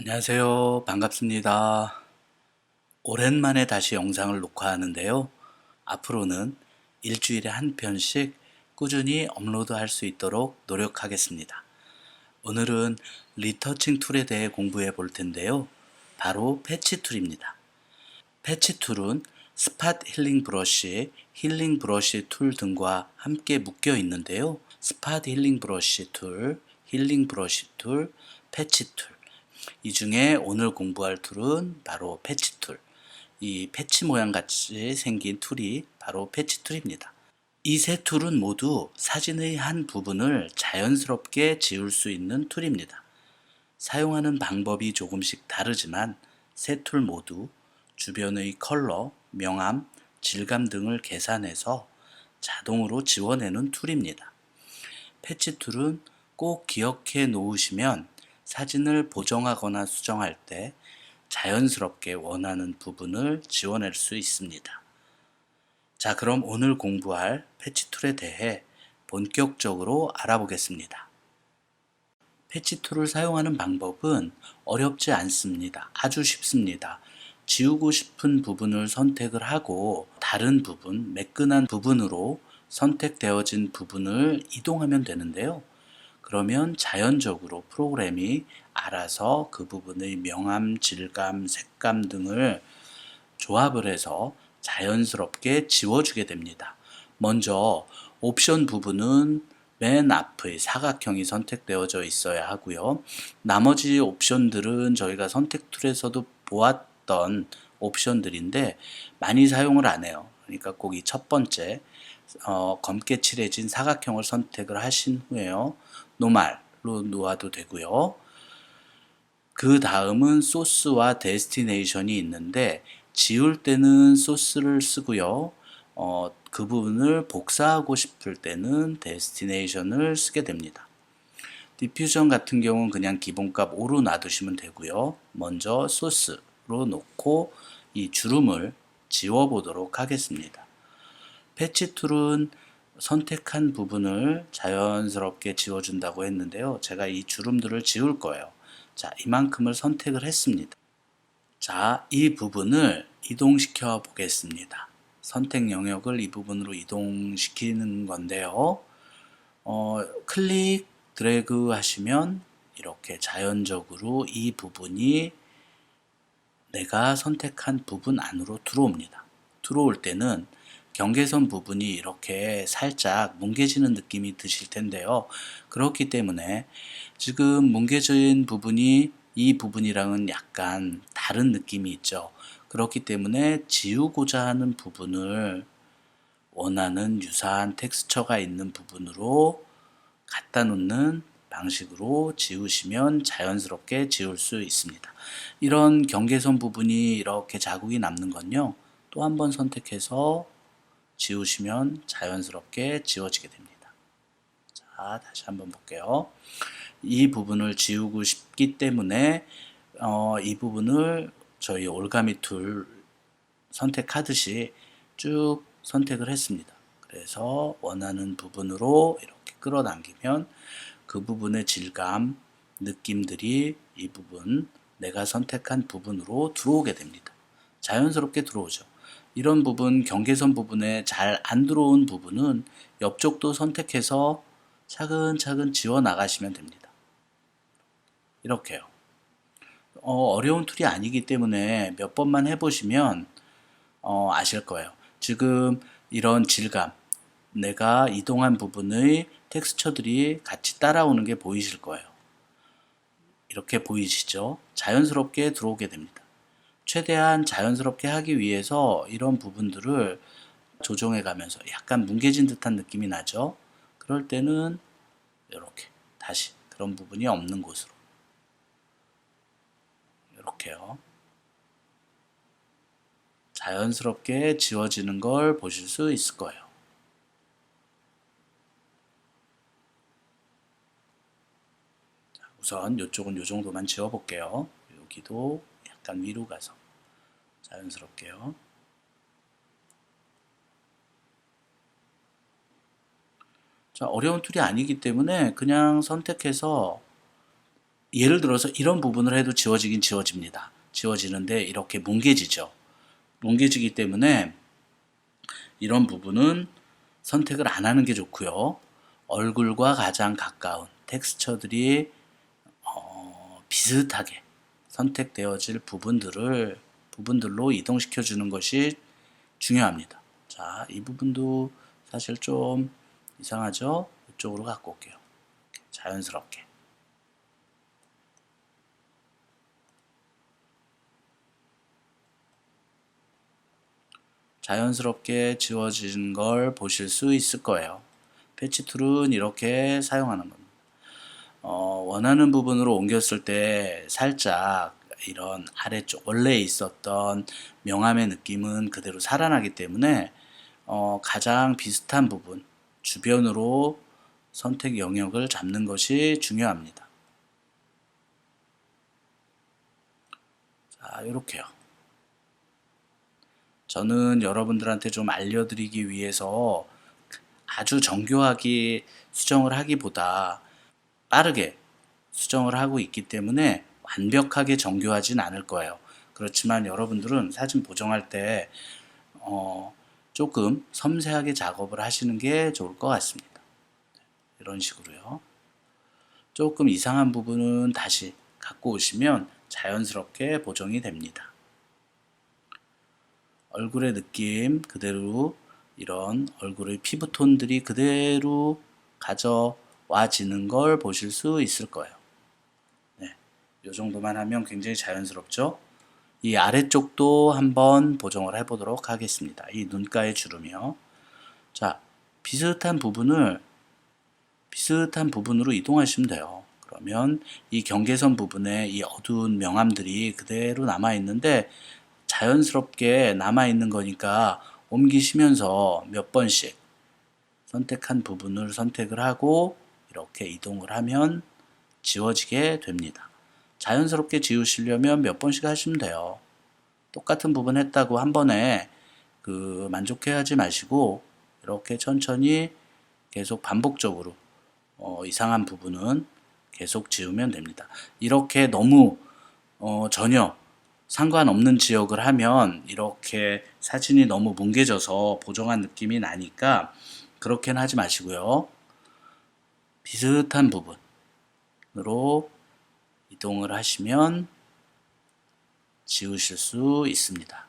안녕하세요. 반갑습니다. 오랜만에 다시 영상을 녹화하는데요. 앞으로는 일주일에 한 편씩 꾸준히 업로드할 수 있도록 노력하겠습니다. 오늘은 리터칭 툴에 대해 공부해 볼 텐데요. 바로 패치 툴입니다. 패치 툴은 스팟 힐링 브러쉬, 힐링 브러쉬 툴 등과 함께 묶여 있는데요. 스팟 힐링 브러쉬 툴, 힐링 브러쉬 툴, 패치 툴. 이 중에 오늘 공부할 툴은 바로 패치 툴. 이 패치 모양 같이 생긴 툴이 바로 패치 툴입니다. 이 세 툴은 모두 사진의 한 부분을 자연스럽게 지울 수 있는 툴입니다. 사용하는 방법이 조금씩 다르지만 세 툴 모두 주변의 컬러, 명암, 질감 등을 계산해서 자동으로 지워내는 툴입니다. 패치 툴은 꼭 기억해 놓으시면 사진을 보정하거나 수정할 때 자연스럽게 원하는 부분을 지워낼 수 있습니다. 자, 그럼 오늘 공부할 패치 툴에 대해 본격적으로 알아보겠습니다. 패치 툴을 사용하는 방법은 어렵지 않습니다. 아주 쉽습니다. 지우고 싶은 부분을 선택을 하고 다른 부분, 매끈한 부분으로 선택되어진 부분을 이동하면 되는데요. 그러면 자연적으로 프로그램이 알아서 그 부분의 명암, 질감, 색감 등을 조합을 해서 자연스럽게 지워주게 됩니다. 먼저 옵션 부분은 맨 앞의 사각형이 선택되어져 있어야 하고요. 나머지 옵션들은 저희가 선택 툴에서도 보았던 옵션들인데 많이 사용을 안 해요. 그러니까 꼭 이 첫 번째 검게 칠해진 사각형을 선택을 하신 후에요. 노말로 놓아도 되고요. 그 다음은 소스와 데스티네이션이 있는데 지울 때는 소스를 쓰고요. 그 부분을 복사하고 싶을 때는 데스티네이션을 쓰게 됩니다. 디퓨전 같은 경우는 그냥 기본값 5로 놔두시면 되고요. 먼저 소스로 놓고 이 주름을 지워보도록 하겠습니다. 패치 툴은 선택한 부분을 자연스럽게 지워준다고 했는데요. 제가 이 주름들을 지울 거예요. 자, 이만큼을 선택을 했습니다. 자, 이 부분을 이동시켜 보겠습니다. 선택 영역을 이 부분으로 이동시키는 건데요. 클릭, 드래그 하시면 이렇게 자연적으로 이 부분이 내가 선택한 부분 안으로 들어옵니다. 들어올 때는 경계선 부분이 이렇게 살짝 뭉개지는 느낌이 드실 텐데요. 그렇기 때문에 지금 뭉개진 부분이 이 부분이랑은 약간 다른 느낌이 있죠. 그렇기 때문에 지우고자 하는 부분을 원하는 유사한 텍스처가 있는 부분으로 갖다 놓는 방식으로 지우시면 자연스럽게 지울 수 있습니다. 이런 경계선 부분이 이렇게 자국이 남는 건요. 또 한 번 선택해서 지우시면 자연스럽게 지워지게 됩니다. 자, 다시 한번 볼게요. 이 부분을 지우고 싶기 때문에 이 부분을 저희 올가미 툴 선택하듯이 쭉 선택을 했습니다. 그래서 원하는 부분으로 이렇게 끌어당기면 그 부분의 질감, 느낌들이 이 부분, 내가 선택한 부분으로 들어오게 됩니다. 자연스럽게 들어오죠. 이런 부분, 경계선 부분에 잘 안 들어온 부분은 옆쪽도 선택해서 차근차근 지워 나가시면 됩니다. 이렇게요. 어려운 툴이 아니기 때문에 몇 번만 해보시면 아실 거예요. 지금 이런 질감, 내가 이동한 부분의 텍스처들이 같이 따라오는 게 보이실 거예요. 이렇게 보이시죠? 자연스럽게 들어오게 됩니다. 최대한 자연스럽게 하기 위해서 이런 부분들을 조정해 가면서 약간 뭉개진 듯한 느낌이 나죠? 그럴 때는 이렇게 다시 그런 부분이 없는 곳으로 이렇게요. 자연스럽게 지워지는 걸 보실 수 있을 거예요. 우선 이쪽은 이 정도만 지워볼게요. 여기도 약간 위로 가서 자연스럽게요. 자, 어려운 툴이 아니기 때문에 그냥 선택해서 예를 들어서 이런 부분을 해도 지워지긴 지워집니다. 지워지는데 이렇게 뭉개지죠. 뭉개지기 때문에 이런 부분은 선택을 안 하는 게 좋고요. 얼굴과 가장 가까운 텍스처들이 비슷하게 선택되어질 부분들로 이동시켜 주는 것이 중요합니다. 자, 이 부분도 사실 좀 이상하죠? 이쪽으로 갖고 올게요. 자연스럽게. 자연스럽게 지워진 걸 보실 수 있을 거예요. 패치 툴은 이렇게 사용하는 겁니다. 원하는 부분으로 옮겼을 때 살짝 이런 아래쪽 원래 있었던 명암의 느낌은 그대로 살아나기 때문에 가장 비슷한 부분 주변으로 선택 영역을 잡는 것이 중요합니다. 자, 이렇게요. 저는 여러분들한테 좀 알려드리기 위해서 아주 정교하게 수정을 하기보다 빠르게 수정을 하고 있기 때문에 완벽하게 정교하진 않을 거예요. 그렇지만 여러분들은 사진 보정할 때 조금 섬세하게 작업을 하시는 게 좋을 것 같습니다. 이런 식으로요. 조금 이상한 부분은 다시 갖고 오시면 자연스럽게 보정이 됩니다. 얼굴의 느낌 그대로 이런 얼굴의 피부톤들이 그대로 가져와지는 걸 보실 수 있을 거예요. 네, 이 정도만 하면 굉장히 자연스럽죠? 이 아래쪽도 한번 보정을 해보도록 하겠습니다. 이 눈가의 주름이요. 자, 비슷한 부분으로 이동하시면 돼요. 그러면 이 경계선 부분에 이 어두운 명암들이 그대로 남아있는데 자연스럽게 남아있는 거니까 옮기시면서 몇 번씩 선택한 부분을 선택을 하고 이렇게 이동을 하면 지워지게 됩니다. 자연스럽게 지우시려면 몇 번씩 하시면 돼요. 똑같은 부분 했다고 한 번에 만족해하지 마시고 이렇게 천천히 계속 반복적으로 이상한 부분은 계속 지우면 됩니다. 이렇게 너무 전혀 상관없는 지역을 하면 이렇게 사진이 너무 뭉개져서 보정한 느낌이 나니까 그렇게는 하지 마시고요. 비슷한 부분으로 이동을 하시면 지우실 수 있습니다.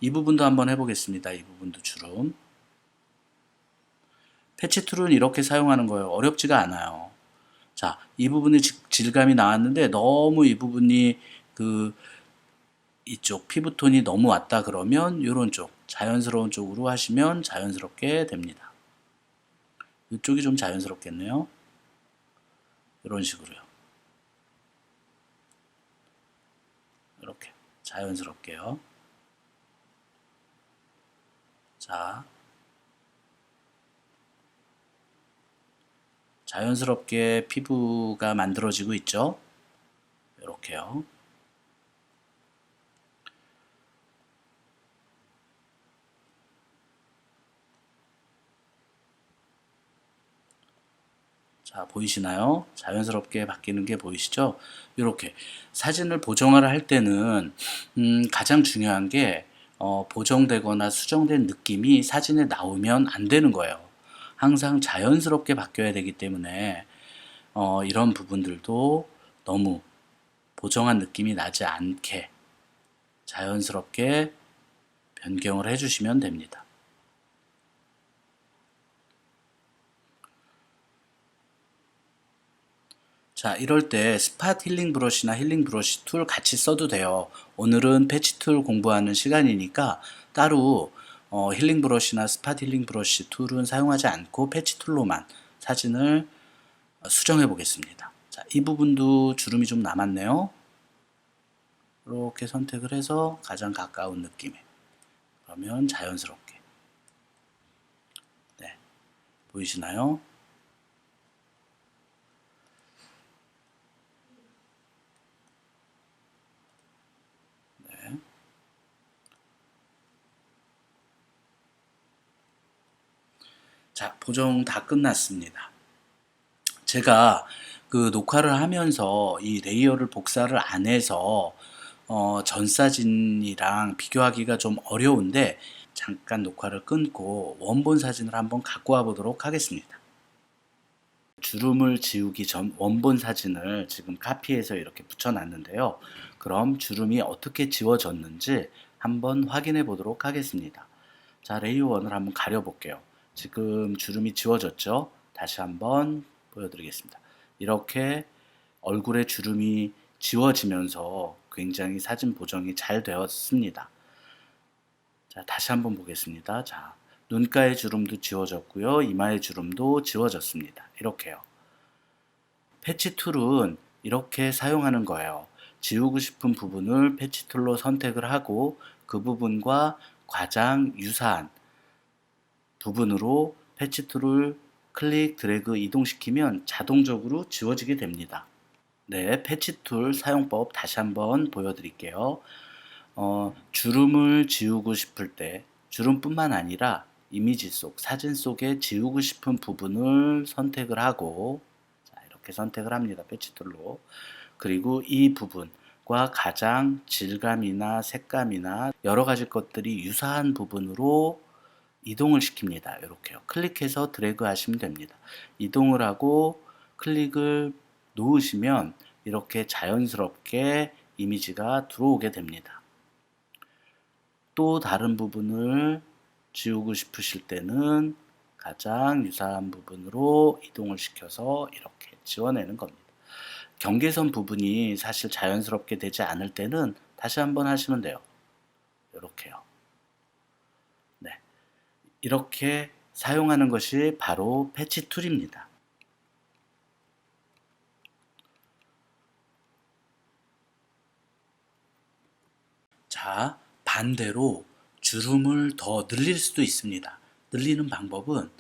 이 부분도 한번 해보겠습니다. 이 부분도 주름. 패치 툴은 이렇게 사용하는 거예요. 어렵지가 않아요. 자, 이 부분의 질감이 나왔는데 너무 이 부분이 이쪽 피부톤이 너무 왔다 그러면 이런 쪽 자연스러운 쪽으로 하시면 자연스럽게 됩니다. 이쪽이 좀 자연스럽겠네요. 이런 식으로요. 이렇게 자연스럽게요. 자, 자연스럽게 피부가 만들어지고 있죠. 이렇게요. 자, 보이시나요? 자연스럽게 바뀌는 게 보이시죠? 이렇게 사진을 보정을 할 때는 가장 중요한 게 보정되거나 수정된 느낌이 사진에 나오면 안 되는 거예요. 항상 자연스럽게 바뀌어야 되기 때문에 이런 부분들도 너무 보정한 느낌이 나지 않게 자연스럽게 변경을 해주시면 됩니다. 자, 이럴 때 스팟 힐링 브러쉬나 힐링 브러쉬 툴 같이 써도 돼요. 오늘은 패치 툴 공부하는 시간이니까 따로 힐링 브러쉬나 스팟 힐링 브러쉬 툴은 사용하지 않고 패치 툴로만 사진을 수정해 보겠습니다. 자, 이 부분도 주름이 좀 남았네요. 이렇게 선택을 해서 가장 가까운 느낌에 그러면 자연스럽게 네, 보이시나요? 네. 자, 보정 다 끝났습니다. 제가 그 녹화를 하면서 이 레이어를 복사를 안 해서 전 사진이랑 비교하기가 좀 어려운데 잠깐 녹화를 끊고 원본 사진을 한번 갖고 와 보도록 하겠습니다. 주름을 지우기 전 원본 사진을 지금 카피해서 이렇게 붙여놨는데요. 그럼 주름이 어떻게 지워졌는지 한번 확인해 보도록 하겠습니다. 자, 레이어 1을 한번 가려 볼게요. 지금 주름이 지워졌죠? 다시 한번 보여드리겠습니다. 이렇게 얼굴에 주름이 지워지면서 굉장히 사진 보정이 잘 되었습니다. 자, 다시 한번 보겠습니다. 자, 눈가의 주름도 지워졌고요. 이마의 주름도 지워졌습니다. 이렇게요. 패치 툴은 이렇게 사용하는 거예요. 지우고 싶은 부분을 패치 툴로 선택을 하고 그 부분과 가장 유사한 부분으로 패치 툴을 클릭, 드래그, 이동시키면 자동적으로 지워지게 됩니다. 네, 패치 툴 사용법 다시 한번 보여드릴게요. 주름을 지우고 싶을 때 주름뿐만 아니라 이미지 속, 사진 속에 지우고 싶은 부분을 선택을 하고 자, 이렇게 선택을 합니다. 패치 툴로. 그리고 이 부분과 가장 질감이나 색감이나 여러 가지 것들이 유사한 부분으로 이동을 시킵니다. 이렇게요. 클릭해서 드래그 하시면 됩니다. 이동을 하고 클릭을 놓으시면 이렇게 자연스럽게 이미지가 들어오게 됩니다. 또 다른 부분을 지우고 싶으실 때는 가장 유사한 부분으로 이동을 시켜서 이렇게 지워내는 겁니다. 경계선 부분이 사실 자연스럽게 되지 않을 때는 다시 한번 하시면 돼요. 이렇게요. 네. 이렇게 사용하는 것이 바로 패치 툴입니다. 자, 반대로 주름을 더 늘릴 수도 있습니다. 늘리는 방법은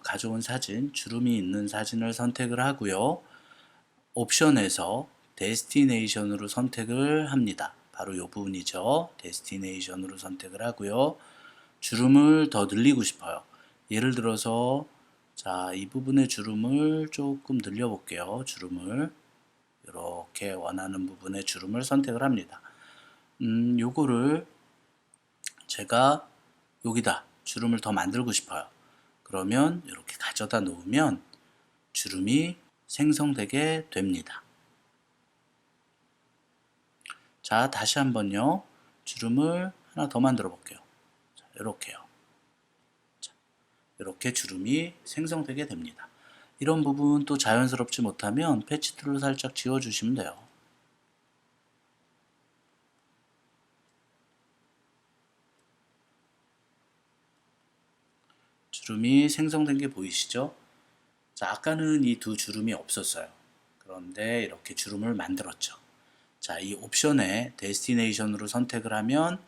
가져온 사진, 주름이 있는 사진을 선택을 하고요. 옵션에서 데스티네이션으로 선택을 합니다. 바로 이 부분이죠. 데스티네이션으로 선택을 하고요. 주름을 더 늘리고 싶어요. 예를 들어서 자, 이 부분의 주름을 조금 늘려 볼게요. 주름을 이렇게 원하는 부분의 주름을 선택을 합니다. 요거를 제가 여기다 주름을 더 만들고 싶어요. 그러면 이렇게 가져다 놓으면 주름이 생성되게 됩니다. 자, 다시 한번요. 주름을 하나 더 만들어 볼게요. 자, 이렇게요. 자, 이렇게 주름이 생성되게 됩니다. 이런 부분 또 자연스럽지 못하면 패치 툴로 살짝 지워주시면 돼요. 주름이 생성된 게 보이시죠? 자, 아까는 이 두 주름이 없었어요. 그런데 이렇게 주름을 만들었죠. 자, 이 옵션에 데스티네이션으로 선택을 하면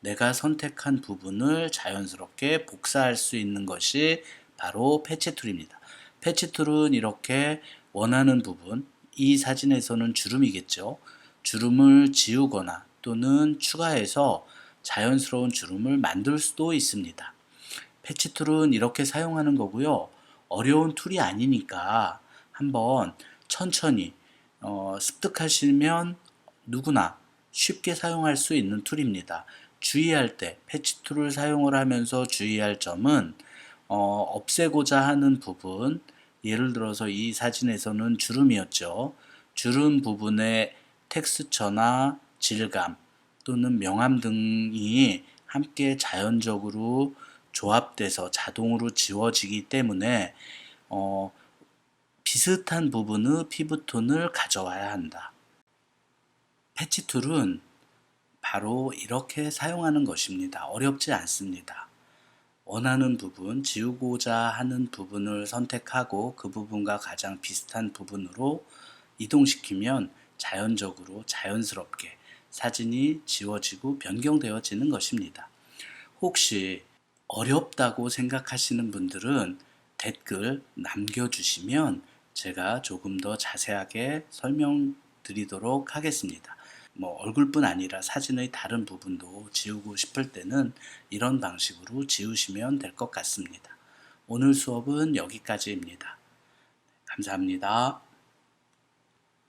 내가 선택한 부분을 자연스럽게 복사할 수 있는 것이 바로 패치 툴입니다. 패치 툴은 이렇게 원하는 부분, 이 사진에서는 주름이겠죠. 주름을 지우거나 또는 추가해서 자연스러운 주름을 만들 수도 있습니다. 패치 툴은 이렇게 사용하는 거고요. 어려운 툴이 아니니까 한번 천천히 습득하시면 누구나 쉽게 사용할 수 있는 툴입니다. 주의할 때 패치 툴을 사용을 하면서 주의할 점은 없애고자 하는 부분, 예를 들어서 이 사진에서는 주름이었죠. 주름 부분의 텍스처나 질감 또는 명암 등이 함께 자연적으로 조합돼서 자동으로 지워지기 때문에 비슷한 부분의 피부톤을 가져와야 한다. 패치 툴은 바로 이렇게 사용하는 것입니다. 어렵지 않습니다. 원하는 부분, 지우고자 하는 부분을 선택하고 그 부분과 가장 비슷한 부분으로 이동시키면 자연적으로 자연스럽게 사진이 지워지고 변경되어지는 것입니다. 혹시 어렵다고 생각하시는 분들은 댓글 남겨주시면 제가 조금 더 자세하게 설명드리도록 하겠습니다. 뭐 얼굴뿐 아니라 사진의 다른 부분도 지우고 싶을 때는 이런 방식으로 지우시면 될 것 같습니다. 오늘 수업은 여기까지입니다. 감사합니다.